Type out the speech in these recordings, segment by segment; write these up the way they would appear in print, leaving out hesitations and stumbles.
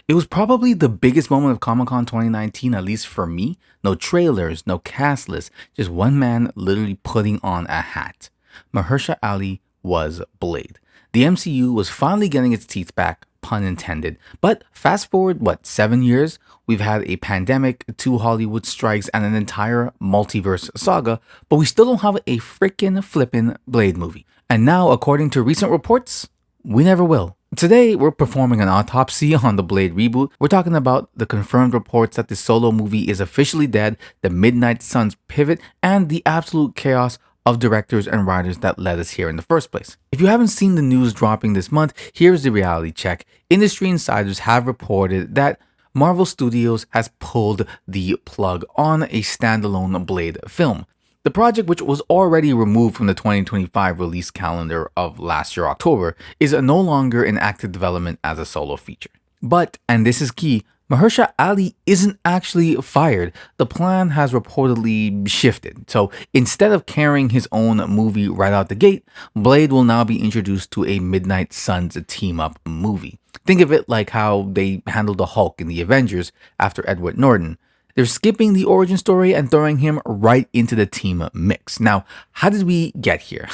It was probably the biggest moment of Comic-Con 2019, at least for me. No trailers, no cast list, just one man literally putting on a hat. Mahershala Ali was Blade. The MCU was finally getting its teeth back, pun intended. But fast forward, 7 years? We've had a pandemic, 2 Hollywood strikes, and an entire multiverse saga, but we still don't have a freaking flippin' Blade movie. And now, according to recent reports, we never will. Today, we're performing an autopsy on the Blade reboot. We're talking about the confirmed reports that the Solo movie is officially dead, the Midnight Suns pivot, and the absolute chaos of directors and writers that led us here in the first place. If you haven't seen the news dropping this month, here's the reality check. Industry insiders have reported that Marvel Studios has pulled the plug on a standalone Blade film. The project, which was already removed from the 2025 release calendar of last year, October, is no longer in active development as a solo feature. But, and this is key, Mahershala Ali isn't actually fired. The plan has reportedly shifted. So instead of carrying his own movie right out the gate, Blade will now be introduced to a Midnight Suns team-up movie. Think of it like how they handled the Hulk in the Avengers after Edward Norton. They're skipping the origin story and throwing him right into the team mix. Now, how did we get here?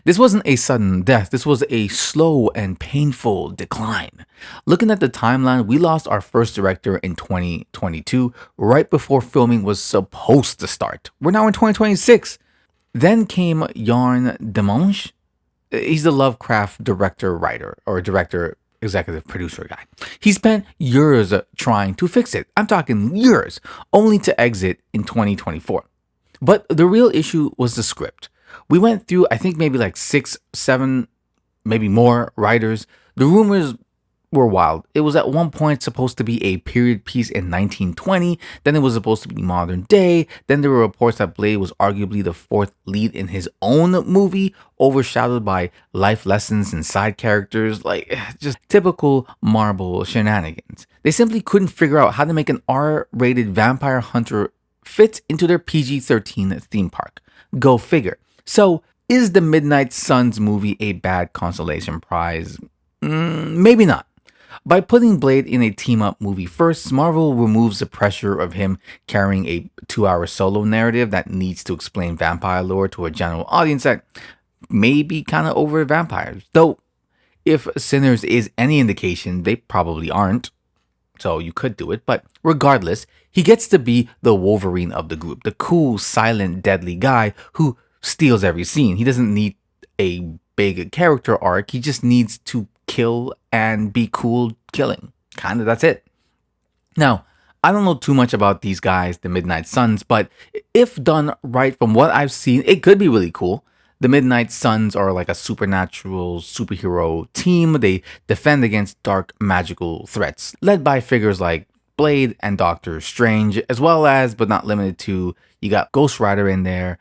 This wasn't a sudden death. This was a slow and painful decline. Looking at the timeline, we lost our first director in 2022, right before filming was supposed to start. We're now in 2026. Then came Yarn Demange. He's the Lovecraft director executive producer guy. He spent years trying to fix it. I'm talking years, only to exit in 2024. But the real issue was the script. We went through, I think maybe like 6, 7, maybe more writers. The rumors were wild. It was at one point supposed to be a period piece in 1920. Then it was supposed to be modern day. Then there were reports that Blade was arguably the 4th lead in his own movie, overshadowed by life lessons and side characters, like just typical Marvel shenanigans. They simply couldn't figure out how to make an R-rated vampire hunter fit into their PG-13 theme park. Go figure. So, is the Midnight Suns movie a bad consolation prize? Maybe not. By putting Blade in a team-up movie first, Marvel removes the pressure of him carrying a 2-hour solo narrative that needs to explain vampire lore to a general audience that may be kind of over vampires. Though, if Sinners is any indication, they probably aren't. So you could do it, but regardless, he gets to be the Wolverine of the group, the cool, silent, deadly guy who steals every scene. He doesn't need a big character arc, he just needs to kill and be cool killing. Kinda, that's it. Now, I don't know too much about these guys, the Midnight Suns, but if done right from what I've seen, it could be really cool. The Midnight Suns are like a supernatural superhero team. They defend against dark magical threats, led by figures like Blade and Doctor Strange, as well as, but not limited to, you got Ghost Rider in there,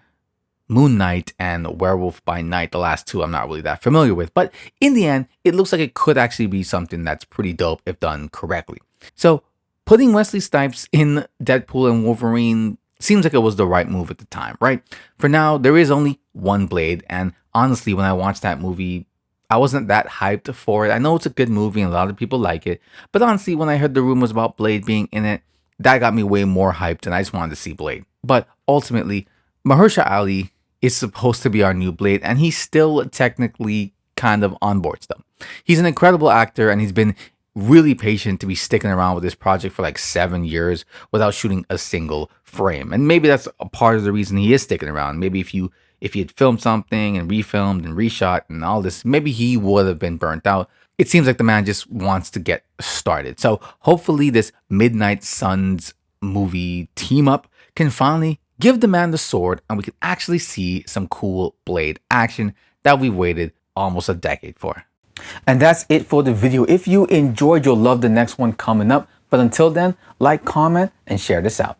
Moon Knight, and Werewolf by Night. The last two I'm not really that familiar with, but in the end, it looks like it could actually be something that's pretty dope if done correctly. So, putting Wesley Snipes in Deadpool and Wolverine seems like it was the right move at the time, right? For now, there is only one Blade, and honestly, when I watched that movie, I wasn't that hyped for it. I know it's a good movie and a lot of people like it, but honestly, when I heard the rumors about Blade being in it, that got me way more hyped and I just wanted to see Blade. But ultimately, Mahershala Ali is supposed to be our new Blade, and he's still technically kind of on board still. He's an incredible actor, and he's been really patient to be sticking around with this project for like 7 years without shooting a single frame. And maybe that's a part of the reason he is sticking around. Maybe if he had filmed something and refilmed and reshot and all this, maybe he would have been burnt out. It seems like the man just wants to get started. So hopefully this Midnight Suns movie team up can finally give the man the sword, and we can actually see some cool Blade action that we've waited almost a decade for. And that's it for the video. If you enjoyed, you'll love the next one coming up. But until then, like, comment, and share this out.